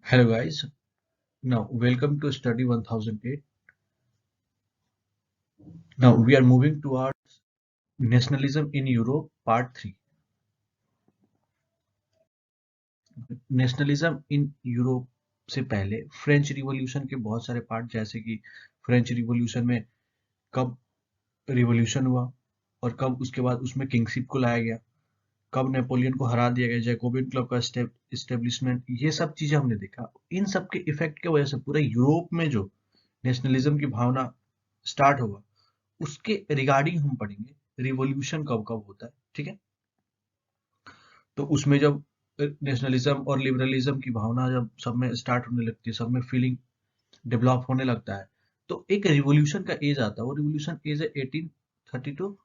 Hello guys, now welcome to Study 1008. Now we are moving towards Nationalism in Europe Part 3. Nationalism in Europe से पहले French revolution के बहुत सारे part, जैसे कि फ्रेंच रिवॉल्यूशन में कब रिवॉल्यूशन हुआ और कब उसके बाद उसमें किंगशिप को लाया गया, कब नेपोलियन को हरा दिया गया, जैकोबिन क्लब का इस्टेब्लिशमेंट, ये सब चीजें हमने देखा। इन सब के इफेक्ट की वजह से पूरे यूरोप में जो नेशनलिज्म की भावना स्टार्ट हुआ, उसके रिगार्डिंग हम पढ़ेंगे रिवॉल्यूशन कब कब होता है। ठीक है, तो उसमें जब नेशनलिज्म और लिबरलिज्म की भावना जब सब में स्टार्ट होने लगती है, सब में फीलिंग डेवलप होने लगता है, तो एक रिवॉल्यूशन का एज आता है। वो रिवॉल्यूशन एज है 1830 टू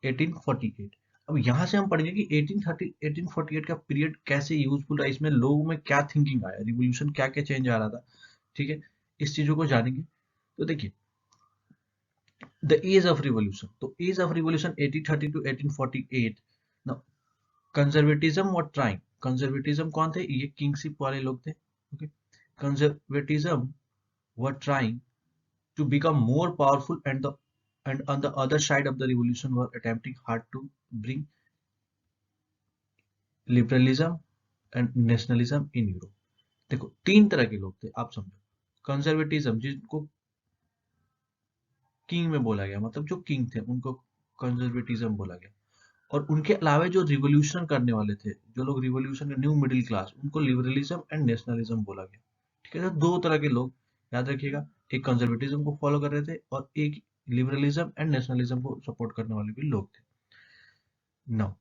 1848। अब यहाँ से हम पढ़ेंगे कि 1830 1848 का पीरियड कैसे यूजफुल रहा, इसमें लोगों में क्या थिंकिंग आया, रिवॉल्यूशन क्या क्या चेंज आ रहा था। ठीक है, इस चीजों को जानेंगे। तो देखिए, द एज ऑफ रिवॉल्यूशन, तो age of revolution 1830 to 1848। Conservatism और ट्राइंग, कंजर्वेटिज्म कौन थे? ये किंगशिप वाले लोग थे। Okay, conservatism were trying to become more powerful, and on the other side of the revolution were attempting hard to bring liberalism and nationalism in Europe। देखो, तीन तरह के लोग थे, आप समझो। कंजर्वेटिज्म, जिनको किंग में बोला गया, मतलब जो किंग थे उनको कंजर्वेटिज्म बोला गया। और उनके अलावा जो रिवोल्यूशन करने वाले थे, जो लोग रिवोल्यूशन के न्यू मिडिल क्लास, उनको लिबरलिज्म एंड नेशनलिज्म बोला गया। ठीक है, तो दो तरह के लोग याद रखिएगा, एक कंजर्वेटिज्म को फॉलो कर रहे थे और एक लिबरलिज्म एंड नेशनलिज्म को सपोर्ट करने वाले भी लोग थे। नाउ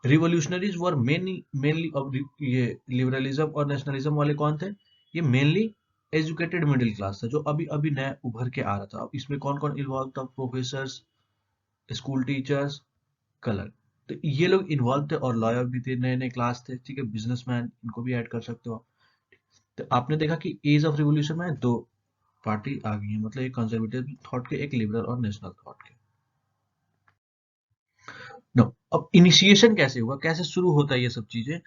रिवोल्यूशनरीज वर मेनली, अब ये लिबरलिज्म और नेशनलिज्म वाले कौन थे? ये मेनली एजुकेटेड मिडिल क्लास था, जो अभी अभी नया उभर के आ रहा था। अब इसमें कौन कौन इन्वॉल्व था? प्रोफेसर्स, स्कूल टीचर्स, कलर, तो ये लोग इन्वॉल्व थे। और लॉयर भी थे, नए नए क्लास थे। ठीक है, बिजनेसमैन, इनको भी ऐड कर सकते हो आप। तो आपने देखा कि एज ऑफ रिवोल्यूशन में दो पार्टी आ गई है, मतलब एक कंजर्वेटिव थॉट के, एक लिबरल और नेशनल थॉट के। नो, अब इनिशिएशन कैसे हुआ, कैसे शुरू होता है ये सब चीजें?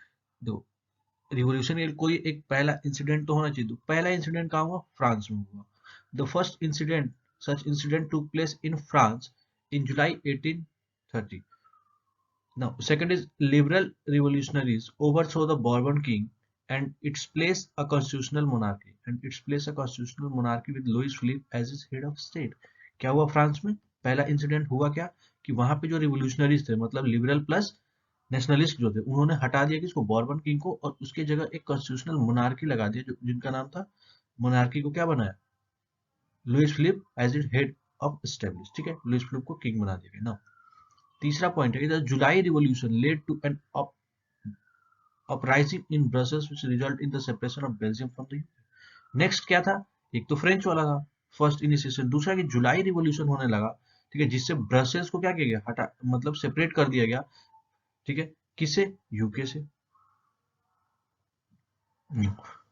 दो रिवॉल्यूशन के कोई एक पहला इंसिडेंट तो होना चाहिए। तो पहला इंसिडेंट कहाँ हुआ? फ्रांस में हुआ। The first incident, such incident took place in France in July 1830। Now, second is liberal revolutionaries overthrow the Bourbon king and its place a constitutional monarchy, with Louis Philippe as its head of state। क्या हुआ France में? पहला incident हुआ क्या कि वहां पे जो रिवोल्यूशनरीज थे, मतलब लिबरल प्लस नेशनलिस्ट जो थे, उन्होंने हटा दिया किसको? बॉर्बन किंग को, और उसके जगह एक कॉन्स्टिट्यूशनल मोनार्की लगा दिया, जो जिनका नाम था, मोनार्की को क्या बनाया? Louis Philippe as it head of establish. ठीक है, लुइस फिलिप को किंग बना दिया गया ना। तीसरा पॉइंट है, July revolution led to an uprising in Brussels which result in the separation of Belgium from the UK. Next क्या था? एक तो फ्रेंच वाला था, फर्स्ट इनिशिएशन। दूसरा कि जुलाई रिवॉल्यूशन होने लगा, ठीक है, जिससे ब्रसल्स को क्या किया गया? हटा, मतलब सेपरेट कर दिया गया। ठीक है, किससे? यूके से।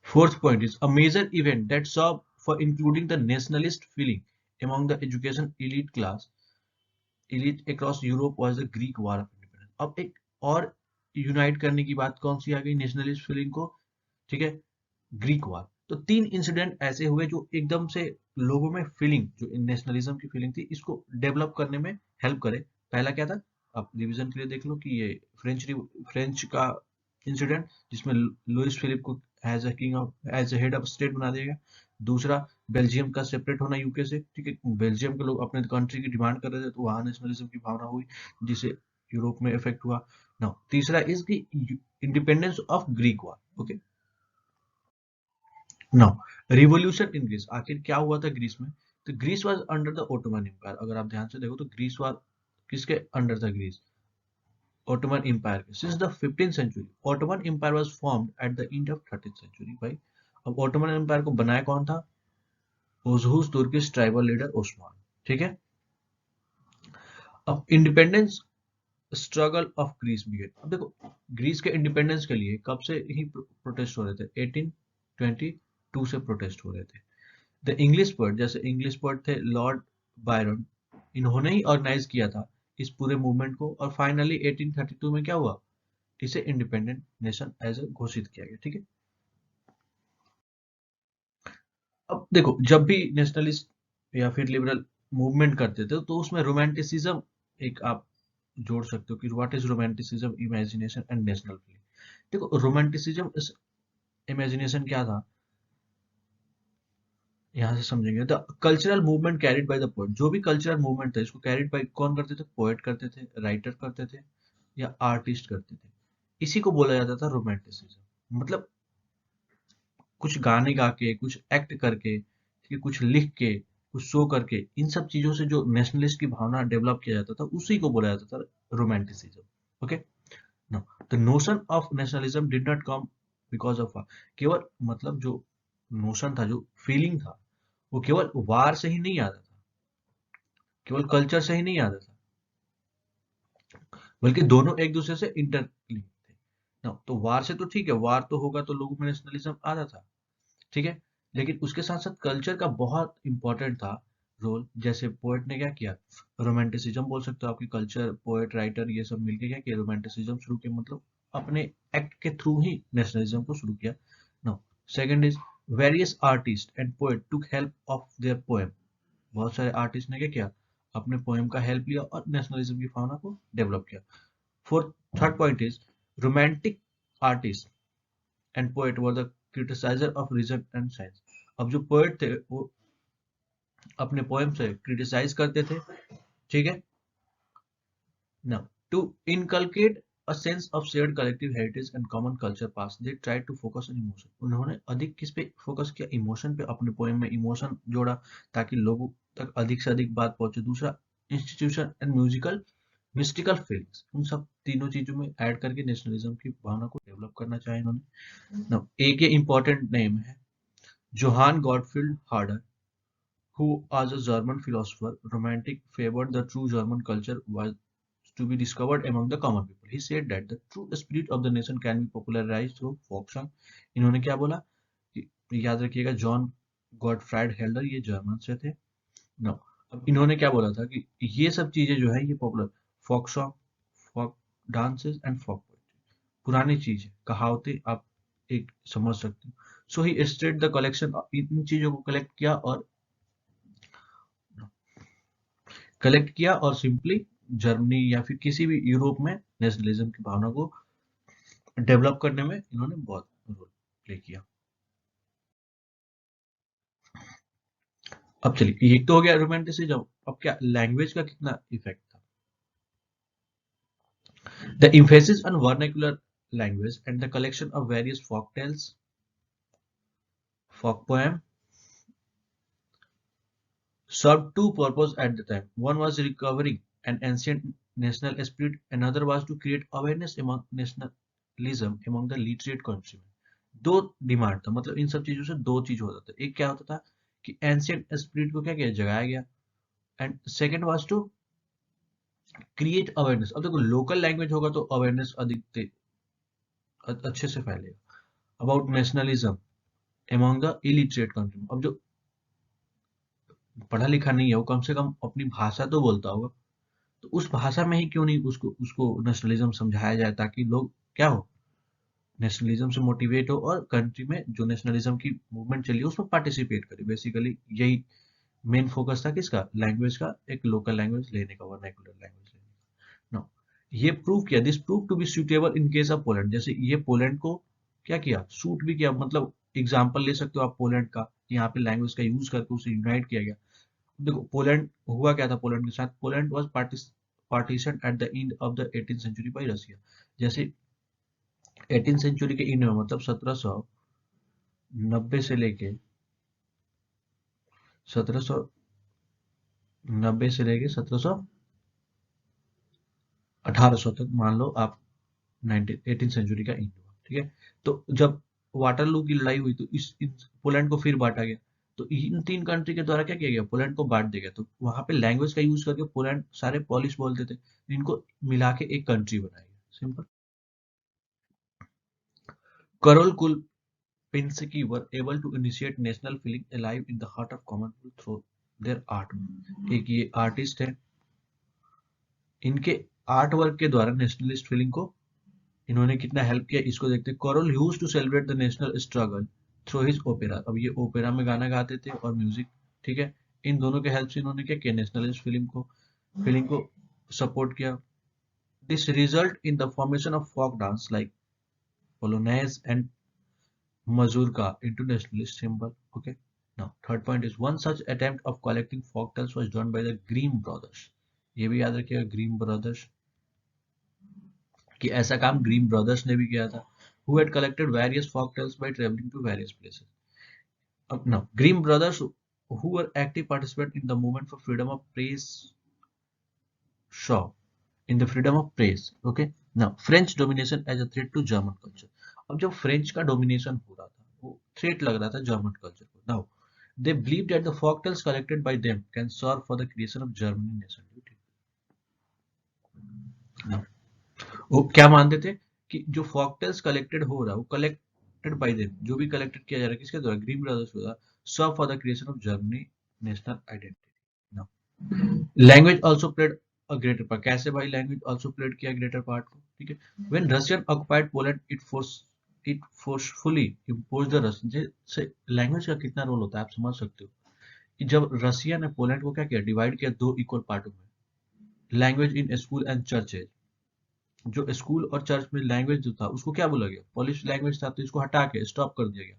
Fourth point is a major event that serve for including the nationalist feeling among the education elite across Europe was the Greek war of independence. अब एक और यूनाइट करने की बात कौन सी आ गई नेशनलिस्ट फीलिंग को? ठीक है, ग्रीक वार। तो तीन इंसिडेंट ऐसे हुए जो एकदम से लोगों में फीलिंग, जो नेशनलिज्म की फीलिंग थी, इसको डेवलप करने में हेल्प करे। पहला क्या था? आप रिवीजन के लिए देख लो कि ये फ्रेंच का इंसिडेंट, जिसमें लुइस फिलिप को as a king of, as a head of state बना दिया गया। दूसरा, बेल्जियम का सेपरेट होना यूके से। ठीक है, बेल्जियम के लोग अपने कंट्री की डिमांड कर रहे थे, तो वहां नेशनलिज्म की भावना हुई, जिससे यूरोप में इफेक्ट हुआ। नाउ तीसरा इज की independence of Greek war. Okay, now revolution in Greece, आखिर क्या हुआ था ग्रीस में? तो Greece was under the Ottoman Empire. अगर आप ध्यान से देखो तो ग्रीस वाज किसके अंडर था? ग्रीस ओटोमन एम्पायर के। Since the 15th century Ottoman Empire was formed at the end of 13th century. भाई, अब ओटोमन एम्पायर को बनाया कौन था? Oghuz Turkish tribal leader Osman. ठीक है, अब independence struggle of Greece begin. अब देखो, ग्रीस के इंडिपेंडेंस के लिए कब से ही प्रोटेस्ट हो रहे थे? 1822 से प्रोटेस्ट हो रहे थे। द इंग्लिश पोएट, जैसे इंग्लिश पोएट थे लॉर्ड बायरन, इन्होंने ही ऑर्गेनाइज किया था इस पूरे मूवमेंट को। और फाइनली 1832 में क्या हुआ? इसे इंडिपेंडेंट नेशन एज ए घोषित किया गया। ठीक है, अब देखो, जब भी नेशनलिस्ट या फिर लिबरल मूवमेंट करते थे तो उसमें रोमांटिसिज्म एक आप जोड़ सकते हो कि what is romanticism, imagination and national feeling. देखो, रोमांटिसिज्म इस इमेजिनेशन क्या था, यहाँ से समझेंगे। The cultural movement carried by the poet, जो भी कल्चरल मूवमेंट था इसको कैरिड बाय कौन करते थे? पोएट करते थे, राइटर करते थे, या आर्टिस्ट करते थे। इसी को बोला जाता था रोमांटिसिज्म। मतलब कुछ गाने गा के, कुछ एक्ट करके, ठीक है, कुछ लिख के, कुछ शो करके, इन सब चीजों से जो नेशनलिस्ट की भावना डेवलप किया जाता था उसी को बोला जाता था romanticism. Okay, no, the notion of nationalism did not come because of war. केवल मतलब जो नोशन था, जो फीलिंग था, वो केवल वार से ही नहीं आता था, केवल कल्चर से ही नहीं आता था, बल्कि दोनों एक दूसरे से इंटरलिंक थे। ना तो वार से तो ठीक है, वार तो होगा तो लोगों में नेशनलिज्म आता था, ठीक है, लेकिन उसके साथ साथ कल्चर का बहुत इंपॉर्टेंट था रोल। जैसे पोएट ने क्या किया, रोमांटिसिज्म बोल सकते हो, आपकी कल्चर, पोएट, राइटर, ये सब मिलके क्या किया, रोमांटिसिज्म शुरू किया, मतलब अपने एक्ट के थ्रू ही नेशनलिज्म को शुरू किया। No, second is various artist and poet took help of their poem. बहुत सारे आर्टिस्ट ने क्या किया, अपने पोएम का हेल्प लिया और नेशनलिज्म की भावना को डेवलप किया। Fourth, third point is romantic artist and poet were the criticizer of reason and science. अब जो पोएट थे वो अपने पोएम से क्रिटिसाइज करते थे, ठीक है ना, to inculcate a sense of shared collective heritage and common culture pass, they try to focus on emotion. उन्होंने अधिक किस पे फोकस किया, इमोशन पे, अपने पोएम में इमोशन जोड़ा ताकि लोगों तक अधिक से अधिक बात पहुंचे। दूसरा, institution and musical mystical feelings, उन सब तीनों चीजों में ऐड करके नेशनलिज्म की भावना को डेवलप करना चाहे इन्होंने ना। एक ये इंपॉर्टेंट नेम है, Johann Gottfried Herder, who, as a German philosopher, romantic favored the true German culture was to be discovered among the common people. He said that the true spirit of the nation can be popularized through folk song. इन्होंने क्या बोला कि, याद रखिएगा, John Gottfried हेल्डर, ये German से थे। No, अब इन्होंने क्या बोला था कि ये सब चीजें जो है ये popular, folk song, folk dances and folk poetry, पुरानी चीज है, कहावतें आप एक समझ सकते हो। So he state the collection, इन चीजों को कलेक्ट किया और सिंपली जर्मनी या फिर किसी भी यूरोप में नेशनलिज्म की भावना को डेवलप करने में इन्होंने बहुत रोल प्ले किया। अब चलिए, ये तो हो गया रोमांटिसिज्म। अब क्या लैंग्वेज का कितना इफेक्ट था? The emphasis on vernacular language and the collection of various folk tales, folk poem served two purposes at the time. One was recovering an ancient national spirit, another was to create awareness among nationalism among the literate countrymen. दो demand था, मतलब इन सब चीजों से दो चीज होता था। एक क्या होता था कि एंशियंट स्पिरिट को क्या किया, जगाया गया, and second was to create awareness. अब देखो, लोकल लैंग्वेज होगा तो अवेयरनेस अच्छे से फैलेगा about nationalism among the illiterate country। अब जो पढ़ा लिखा नहीं है वो कम से कम अपनी भाषा तो बोलता होगा, तो उस भाषा में ही क्यों नहीं उसको उसको नेशनलिज्म समझाया जाए, ताकि लोग क्या हो, नेशनलिज्म से मोटिवेट हो और कंट्री में जो नेशनलिज्म की मूवमेंट चली है उसमें पार्टिसिपेट करे। बेसिकली यही मेन फोकस था किसका, लैंग्वेज का, एक लोकल लैंग्वेज लेने का, वर्नाक्युलर लैंग्वेज लेने का। नो, ये प्रूव किया, this prove to be suitable in case of Poland. जैसे ये पोलैंड को क्या किया, सूट भी किया, मतलब एग्जाम्पल ले सकते हो आप पोलैंड का, यहाँ पे लैंग्वेज का यूज करके उसे यूनाइट किया गया। देखो पोलैंड हुआ क्या था, पोलैंड के साथ, Poland was partition at the end of the 18th century by Russia. जैसे 18th सेंचुरी के एंड में, मतलब 1790 से लेके 1790 से लेके 1800 तक मान लो आप, 18th सेंचुरी का एंड हुआ, ठीक है। तो जब वाटरलू की लड़ाई हुई तो पोलैंड को फिर बांटा गया। तो इन तीन कंट्री के द्वारा क्या किया गया, पोलैंड को बांट दिया गया। तो वहां पे लैंग्वेज का यूज करके पोलैंड सारे पॉलिश बोलते थे, इनको मिला के एक कंट्री बनाया गया, simple. Karol Kulpinski were able to initiate national feeling alive in the heart of common people through their art। एक ये आर्टिस्ट है, इनके आर्ट वर्क के द्वारा नेशनलिस्ट फीलिंग को इन्होंने कितना हेल्प किया, इसको देखते हैं। Karol used to celebrate the national struggle through his opera. अब ये ओपेरा में गाना गाते थे और म्यूजिक, ठीक है। इन दोनों के हेल्प से इन्होंने क्या किया, नेशनलिस्ट फीलिंग को सपोर्ट किया। This result in the formation of folk dance like polonaise and mazurka into nationalist symbol. Okay. Now third point is one such attempt of collecting folktales was done by the Grimm brothers. ये भी याद रखिएगा, Grimm brothers, कि ऐसा काम Grimm brothers ने भी किया था, who had collected various folktales by traveling to various places. Now, Grimm brothers, who were active participants in the movement for freedom of press, saw in the freedom of press. Okay. Now, French domination as a threat to German culture. अब जब French का domination हो रहा था, वो threat लग रहा था जर्मन कल्चर को. Now they believed that the folktales collected by them can serve for the creation of German nation. Now, वो क्या मानते थे कि जो फॉकटेल्स कलेक्टेड हो रहा है वो कलेक्टेड बाय देम, जो भी कलेक्टेड किया जा रहा है किसके द्वारा, ग्रीन ब्रदर्स द्वारा, serve for the creation of Germany national identity. Now language also played a greater part. कैसे भाई लैंग्वेज आल्सो प्लेड किया ग्रेटर पार्ट को, ठीक है. When Russian occupied Poland it forcefully impose the Russian. जैसे language का कितना रोल होता है आप समझ सकते हो कि जब रशिया ने पोलैंड को क्या किया, डिवाइड किया दो इक्वल पार्टों में. Language in school and churches, जो स्कूल और चर्च में लैंग्वेज जो था उसको क्या बोला गया, पोलिश लैंग्वेज था, तो इसको हटा के स्टॉप कर दिया गया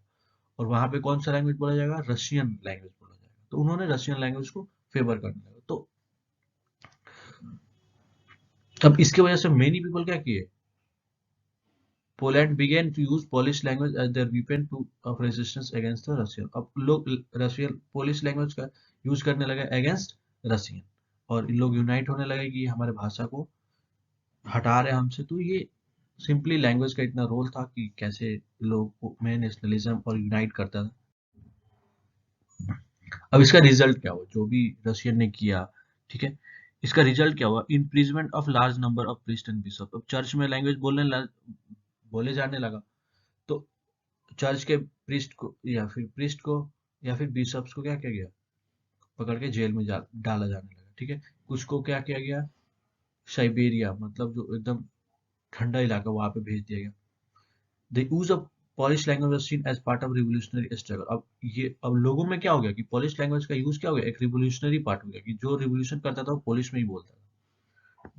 और वहां पे कौन सा लैंग्वेज बोला जाएगा, रशियन लैंग्वेज बोला जाएगा. तो उन्होंने रशियन लैंग्वेज को फेवर करने लगा. तो अब इसकी वजह से मेनी पीपल क्या किए, Poland begin to use Polish language as their weapon to of resistance against the Russian. अब लोग रशियन पोलिश लैंग्वेज का यूज करने लगे अगेंस्ट रशियन, और इन लोग यूनाइट होने लगे कि हमारे भाषा को हटा रहे हमसे. तो ये सिंपली लैंग्वेज का इतना रोल था कि कैसे लोग में नेशनलिज्म और यूनाइट करता था. अब इसका रिजल्ट क्या हुआ, जो भी रशियन ने किया, ठीक है, इसका रिजल्ट क्या हुआ, imprisonment of large number of priest and bishop. अब चर्च में लैंग्वेज बोले जाने लगा, तो चर्च के प्रीस्ट को या फिर बिशप्स को क्या किया गया, पकड़ के जेल में डाला जाने लगा, ठीक है. कुछ को क्या किया गया, साइबेरिया मतलब जो एकदम ठंडा इलाका वहां पे भेज दिया गया. The use of Polish language was seen as part of revolutionary struggle. अब लोगों में क्या हो गया कि पॉलिश लैंग्वेज का यूज क्या हो गया, एक रिवोल्यूशनरी पार्ट हो गया कि जो रिवोल्यूशन करता था वो पॉलिश में ही बोलता था.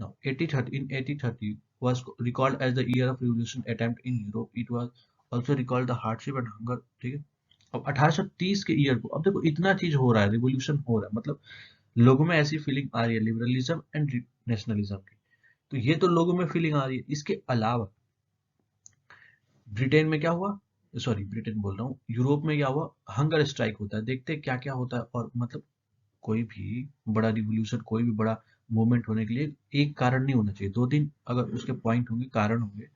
Now 1830 was recalled as the year of revolution attempt in Europe. It was also recalled the hardship and hunger. ठीक है. अब 1830 के ईयर को, अब देखो इतना चीज हो रहा है, रिवोल्यूशन हो रहा है, मतलब लोगों में ऐसी फीलिंग आ रही है लिबरलिज्म एंड नेशनलिज्म की. तो ये तो लोगों में फीलिंग आ रही है. इसके अलावा ब्रिटेन में क्या हुआ, सॉरी ब्रिटेन बोल रहा हूँ, यूरोप में क्या हुआ, हंगर स्ट्राइक होता है. देखते हैं क्या क्या होता है. और मतलब कोई भी बड़ा रिवोल्यूशन, कोई भी बड़ा मूवमेंट होने के लिए एक कारण नहीं होना चाहिए, दो तीन अगर उसके पॉइंट होंगे, कारण होंगे,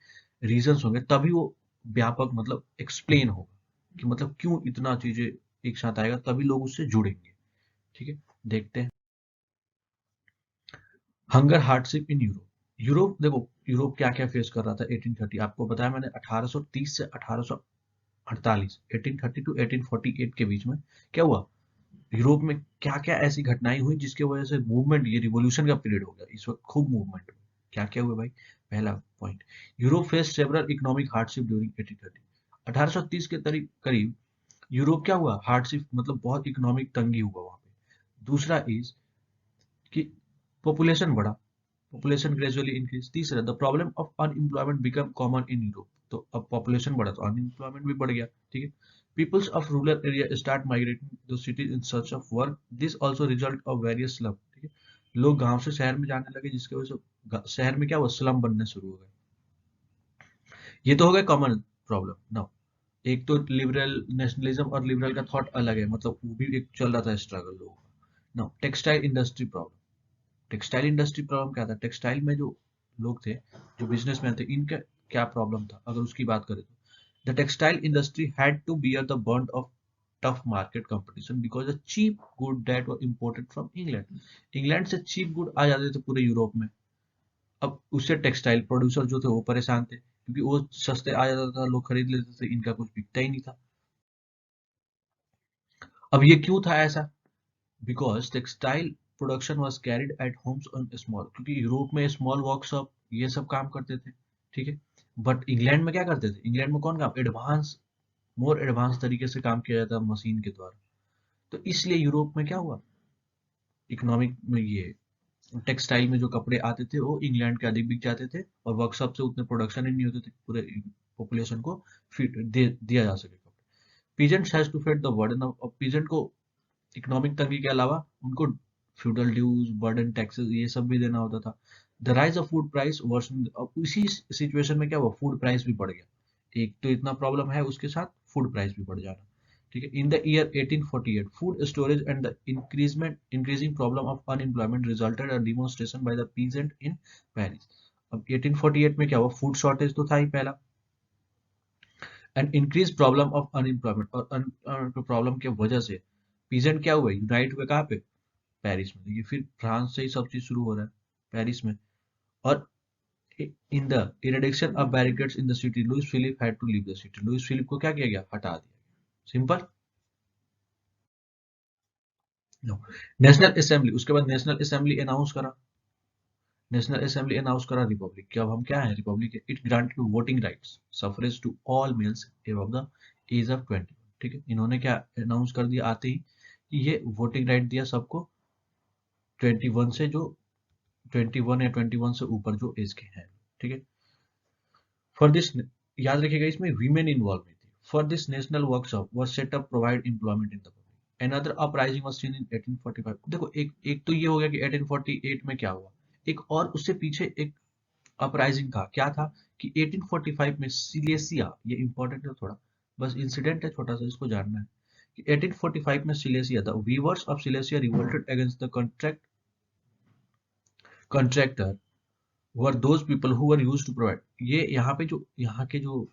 रीजंस होंगे, तभी वो व्यापक मतलब एक्सप्लेन होगा कि मतलब क्यों इतना चीजें एक साथ आएगा, तभी लोग उससे जुड़ेंगे. ठीक है, देखते हैं. Hunger hardship in Europe. Europe देखो, यूरोप क्या क्या फेस कर रहा था 1830, आपको बताया मैंने 1830 से 1848, 1830 टू 1848 के बीच में क्या हुआ, यूरोप में क्या क्या ऐसी घटनाएं हुई जिसकी वजह से मूवमेंट, ये रिवॉल्यूशन का पीरियड हो गया, इस वक्त खूब मूवमेंट हुआ. क्या क्या हुआ भाई, पहला point, Europe face several economic hardship during 1830. 1830 के करीब यूरोप क्या हुआ, हार्डशिप मतलब बहुत इकोनॉमिक तंगी हुआ वहां पे. दूसरा इज कि पॉपुलेशन बढ़ा, पॉपुलेशन ग्रेजुअली इंक्रीज. तीसरा, the problem of unemployment become common in Europe. तो अब पॉपुलेशन बढ़ा तो अनएम्प्लॉयमेंट भी बढ़ गया. ठीक है. Peoples of rural area start migrating to cities in search of work. This also result of various slum. ठीक है, लोग गांव से शहर में जाने लगे, जिसकी वजह से शहर में क्या हुआ, स्लम बनने शुरू हो गए. ये तो हो गया कॉमन प्रॉब्लम. नाउ एक तो लिबरल नेशनलिज्म और लिबरल का थॉट अलग है, मतलब वो भी एक चल रहा था स्ट्रगल लोगों का. Now textile industry problem. Textile industry problem क्या था, टेक्सटाइल में जो लोग थे, जो बिजनेसमैन थे, इनका क्या प्रॉब्लम था अगर उसकी बात करें तो, the textile industry had to bear the burn of tough market competition because the cheap good that were imported from England. England से चीप गुड आ जाते थे पूरे यूरोप में. अब उससे टेक्सटाइल प्रोड्यूसर जो थे वो परेशान थे, क्योंकि वो सस्ते आ जाता था, लोग खरीद लेते थे, इनका कुछ बिकता ही नहीं था. अब ये क्यों था ऐसा, because textile production was carried eight Holmes on small, क्योंकि यूरोप में स्मॉल वर्कशॉप ये सब काम करते थे. ठीक है. बट इंग्लैंड में क्या करते थे, इंग्लैंड में कौन काम, एडवांस मोर एडवांस तरीके से काम किया जाता है मशीन के द्वारा। तो इसलिए यूरोप में क्या हुआ, इकोनॉमिक में ये टेक्सटाइल में जो कपड़े आते थे वो इंग्लैंड के अधिक बिक जाते थे, और वर्कशॉप से उतने प्रोडक्शन ही नहीं होते थे पूरे पॉपुलेशन को फिट दिया जा सके कपड़े। Peasants has to fed the burden of peasant को इकोनॉमिक तंगी के अलावा उनको फ्यूडल ड्यूज, बर्डन टैक्सेस, ये सब भी देना होता था। The rise of food price worsen, अब इसी सिचुएशन में क्या हुआ, फूड प्राइस भी बढ़ गया। एक तो इतना प्रॉब्लम है, उसके साथ फूड प्राइस भी बढ़ जाना। ठीक है। In the year 1848 food storage and the increasing problem of unemployment resulted a demonstration by the peasant in Paris. अब 1848 में क्या हुआ, फूड शॉर्टेज तो था ही पहला, and increase problem of unemployment, और अनएम्प्लॉयमेंट प्रॉब्लम की वजह से पीजेंट क्या हुए, यूनाइट हुए कहाँ पे, पेरिस में। देखिए फिर फ्रांस से ही सब चीज शुरू हो रहा है, पेरिस में। और in the erection of barricades in the city Louis Philippe had to leave the city, Louis Philippe को क्या किया गया, हटा दिया। सिंपल। नो। नेशनल असेंबली, उसके बाद नेशनल असेंबली अनाउंस करा, नेशनल असेंबली अनाउंस करा रिपब्लिक की। अब हम क्या है, republic. It granted voting rights suffrage to all males above the age of 20। ठीक है, इन्होंने क्या अनाउंस कर दिया आते ही कि ये वोटिंग राइट दिया सबको 21 से, जो 21 या 21 से ऊपर जो एज के हैं। ठीक है। फॉर दिस, याद रखिएगा इसमें वीमेन इन्वॉल्व नहीं थी। For this national workshop was set up provide employment in the public. Another uprising was seen in 1845। देखो एक तो ये हो गया कि 1848 में क्या हुआ, एक और उससे पीछे एक अपराइजिंग था। क्या था कि 1845 में सिलेसिया, ये इंपॉर्टेंट है थोड़ा, बस इंसिडेंट है छोटा सा, इसको जानना है कि 1845 में Silesia, the weavers of Silesia revolted against the contractor were those people who were used to provide. ये यहाँ पे जो यहाँ के जो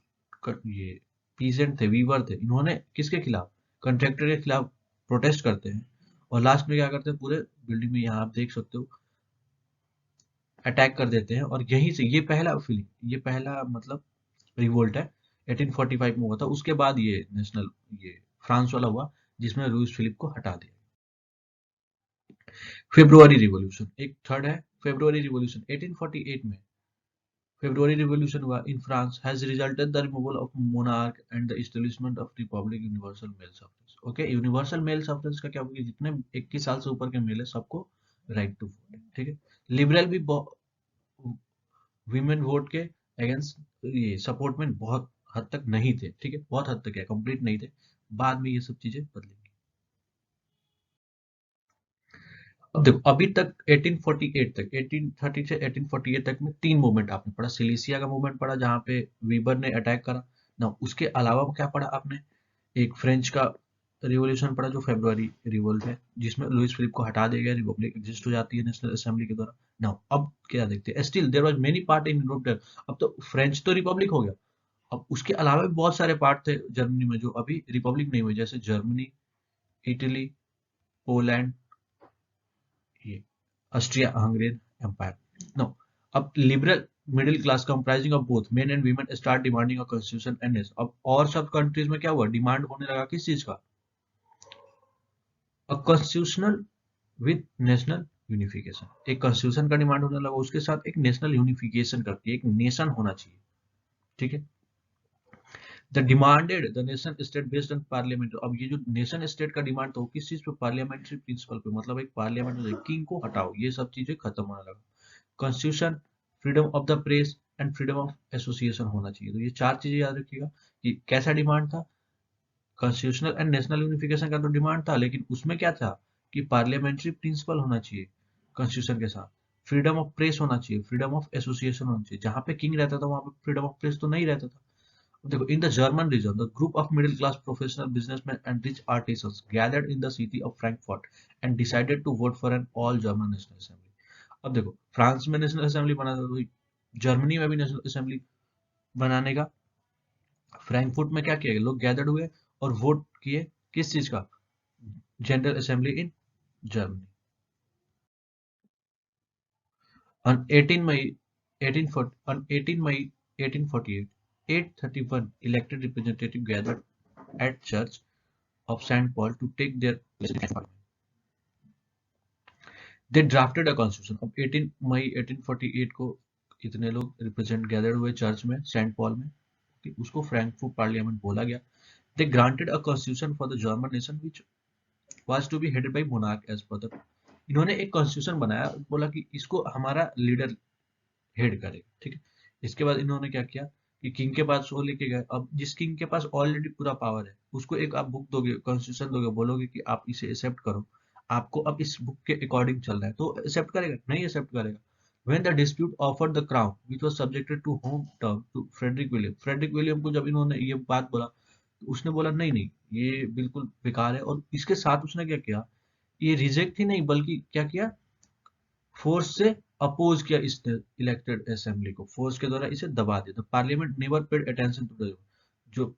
ये पीजेंट थे, वीवर थे, इन्होंने किसके खिलाफ, कॉन्ट्रैक्टर के खिलाफ प्रोटेस्ट करते हैं, और लास्ट में क्या करते हैं, पूरे बिल्डिंग में यहाँ आप देख सकते हो अटैक कर देते हैं। और यहीं से ये पहला फीलिंग, ये पहला मतलब रिवोल्ट है 1845 में हुआ था। उसके बाद ये नेशनल, ये फ्रांस वाला हुआ जिसमें लुइस फिलिप को हटा दिया। फेब्रुअरी रिवॉल्यूशन एक थर्ड है, फेब्रुअरी रिवॉल्यूशन 1848 में फेब्रुअरी रिवॉल्यूशन हुआ in France, has resulted the removal of monarch and the establishment of republic universal male suffrage. Okay, universal male suffrage का क्या होगा, जितने 21 साल से ऊपर के मेल है सबको राइट टू वोट। ठीक है। लिबरल भी वीमेन वोट के अगेंस्ट, ये सपोर्ट में बहुत हद तक नहीं थे। ठीक है, बहुत हद तक है, कंप्लीट नहीं थे। बाद में ये सब चीजें बदलेंगी। अब देखो अभी तक 1848 तक, 1830 से 1848 तक में तीन मूवमेंट आपने पढ़ा। सिलीसिया का मूवमेंट पढ़ा जहां पे वीबर ने अटैक करा ना, उसके अलावा क्या पढ़ा आपने, एक फ्रेंच का रिवॉल्यूशन पढ़ा जो फेब्रुअरी रिवोल्ट है, जिसमें लुइस फिलिप को हटा दिया गया, रिपब्लिक एग्जिस्ट हो जाती है नेशनल असेंबली के द्वारा। ना अब क्या देखते हैं, still there was many part in Europe. अब तो फ्रेंच तो रिपब्लिक हो गया, अब उसके अलावा भी बहुत सारे पार्ट थे जर्मनी में जो अभी रिपब्लिक नहीं हुए, जैसे जर्मनी, इटली, पोलैंड, ये ऑस्ट्रिया हंगेरियन एम्पायर। नो। अब liberal middle class comprising of both men and women start demanding a constitution and nation. अब और सब कंट्रीज में क्या हुआ, डिमांड होने लगा किस चीज का, a constitutional with national unification. एक कॉन्स्टिट्यूशन का डिमांड होने लगा, उसके साथ एक नेशनल यूनिफिकेशन करके एक नेशन होना चाहिए। ठीक है। The demanded the nation state based on parliament. अब ये जो नेशन स्टेट का डिमांड था वो किस चीज पे, पार्लियामेंट्री प्रिंसिपल पे, मतलब एक पार्लियामेंट में किंग को हटाओ, ये सब चीजें खत्म होने लगा। Constitution, freedom of the press and freedom of association होना चाहिए। तो ये चार चीजें याद रखिएगा कि कैसा डिमांड था, कॉन्स्टिट्यूशनल एंड नेशनल यूनिफिकेशन का तो डिमांड था, लेकिन उसमें क्या था कि पार्लियामेंट्री प्रिंसिपल होना चाहिए कॉन्स्टिट्यूशन के साथ, फ्रीडम ऑफ प्रेस होना चाहिए, फ्रीडम ऑफ एसोसिएशन होना चाहिए। जहां पे किंग रहता था वहां पे फ्रीडम ऑफ प्रेस तो नहीं रहता था। देखो, in the German region, the group of middle-class professional businessmen and rich artisans gathered in the city of Frankfurt and decided to vote for an all-German national assembly। अब देखो, France में national assembly बना था, तो Germany में भी national assembly बनाने का फ्रैंकफर्ट में क्या किया गया, लोग गैदर्ड हुए और वोट किए किस चीज का, general assembly in Germany. On 18 May 1840, on 18 May 1848, 831 elected representatives gathered at Church of St. Paul to take their place in Parliament. They drafted a constitution। अब 18 मई 1848 को इतने लोग रिप्रेजेंट गैदर हुए चर्च में, सेंट पॉल में, कि उसको Frankfurt parliament बोला गया। They granted a constitution for the German nation which was to be headed by monarch as per the। इन्होंने एक कॉन्स्टिट्यूशन बनाया, बोला कि इसको हमारा लीडर हेड करेगा, ठीक है। इसके बाद इन्होंने क्या किया कि किंग के पास वो लेके गए। अब जिस किंग के पास ऑलरेडी पूरा पावर है उसको एक आप बुक दोगे, कॉन्स्टिट्यूशन दोगे, बोलोगे कि आप इसे एक्सेप्ट करो, आपको अब इस बुक के अकॉर्डिंग चल रहा है, तो एक्सेप्ट करेगा? नहीं एक्सेप्ट करेगा। When the dispute offered the crown, which was subjected to home term to Frederick William, Frederick William को जब इन्होंने ये बात बोला तो उसने बोला नहीं नहीं ये बिल्कुल बेकार है, और इसके साथ उसने क्या किया, ये रिजेक्ट ही नहीं बल्कि क्या किया, फोर्स से अपोज किया इस इलेक्टेड असेंबली को, फोर्स के द्वारा इसे दबा दिया। Parliament never paid attention to the, जो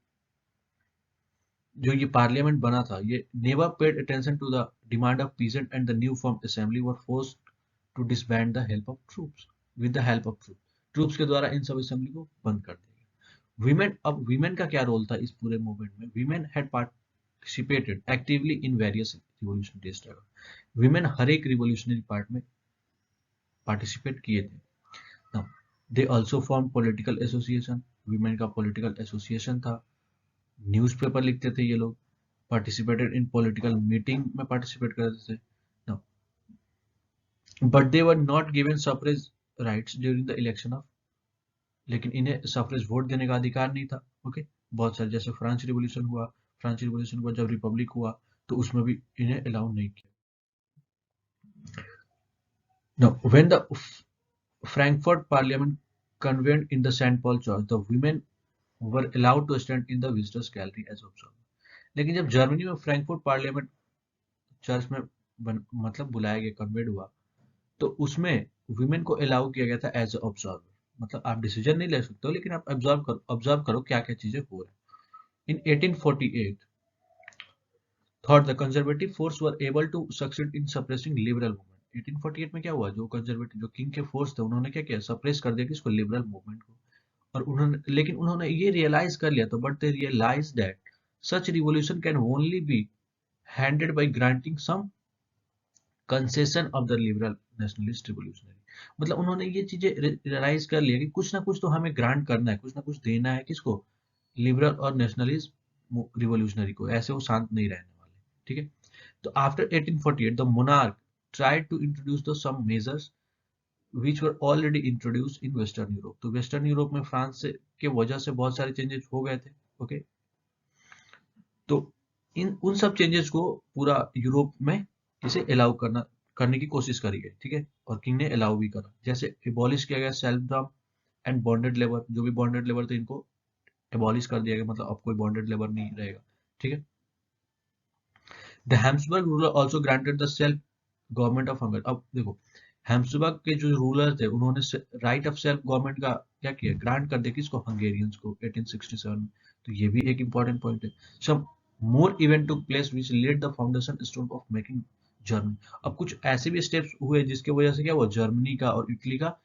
जो ये पार्लियामेंट बना था, ये never paid attention to the demand of peasant and the new form assembly were forced to disband the help of troops, with the help of troops के द्वारा इन सब assembly को बंद कर दिया गया। वीमेन, अब वीमेन का क्या रोल था इस पूरे मूवमेंट में? Women had participated actively in various revolutionary struggle. Women हर एक रिवॉल्यूशनरी पार्ट में पार्टिसिपेट किए थे। Now, they also formed political association, women का political association था, न्यूज़पेपर लिखते थे ये लोग, participated in political meeting में participate करते थे। Now, but they were not given suffrage rights during the election of, लेकिन इन्हें सफरेज वोट देने का अधिकार नहीं था। ओके, बहुत सारे जैसे फ्रेंच रिवॉल्यूशन हुआ, फ्रेंच रिवॉल्यूशन को जब रिपब्लिक हुआ तो उसमें भी इन्हें अलाउ नहीं किया। Now, when the Frankfurt Parliament convened in the St. Paul Church, the women were allowed to stand in the visitors gallery as observer। लेकिन जब जर्मनी में फ्रैंकफर्ट पार्लियामेंट चर्च में मतलब बुलाया गया, कन्वेंट हुआ, तो उसमें वुमेन को अलाउ किया गया था एज ऑब्जर्वर। मतलब आप डिसीजन नहीं ले सकते हो लेकिन आप ऑब्जर्व करो क्या क्या चीजें हो रही। इन 1848 thought the conservative force were able to succeed in suppressing liberal movement। 1848 में क्या हुआ, जो कंजर्वेटिव जो किंग के फोर्स थे उन्होंने क्या किया, सप्रेस कर दिया किसको, लिबरल मूवमेंट को। और उन्होंने, लेकिन उन्होंने ये रियलाइज कर लिया था, but they realise that such revolution can only be handed by granting some concession of the liberal nationalist revolutionary. मतलब उन्होंने ये चीजें रियलाइज कर लिया कि कुछ ना कुछ तो हमें ग्रांट करना है, कुछ ना कुछ देना है किसको, लिबरल और नेशनलिस्ट रिवॉल्यूशनरी को, ऐसे वो शांत नहीं रहने वाले, ठीक है। तो after 1848 the monarch tried to introduce the some measures which were already introduced in western Europe. तो वेस्टर्न यूरोप में फ्रांस से के वजह से बहुत सारे चेंजेस हो गए थे। ओके, तो इन उन सब चेंजेस को पूरा यूरोप में इसे अलाउ करने की कोशिश करी गई, ठीक है, और किंग ने अलाउ भी करा। जैसे एबॉलिश किया गया सेल्फडम एंड बॉन्डेड लेबर, जो भी बॉन्डेड लेबर थे इनको एबॉलिश कर दिया गया, मतलब अब कोई बॉन्डेड लेबर नहीं रहेगा, ठीक है। The Habsburg ruler also granted the self government of Hungary. अब देखो, हैम्सबर्ग के जो रूलर थे उन्होंने राइट ऑफ सेल्फ गवर्नमेंट का क्या किया, ग्रांट कर दिया किसको, हंगेरियंस को 1867 में। तो ये भी एक इंपॉर्टेंट पॉइंट है। Some more event took place which led the foundation stone of making Germany. अब कुछ ऐसे भी स्टेप्स हुए जिसकी वजह से क्या हुआ, जर्मनी का और इटली का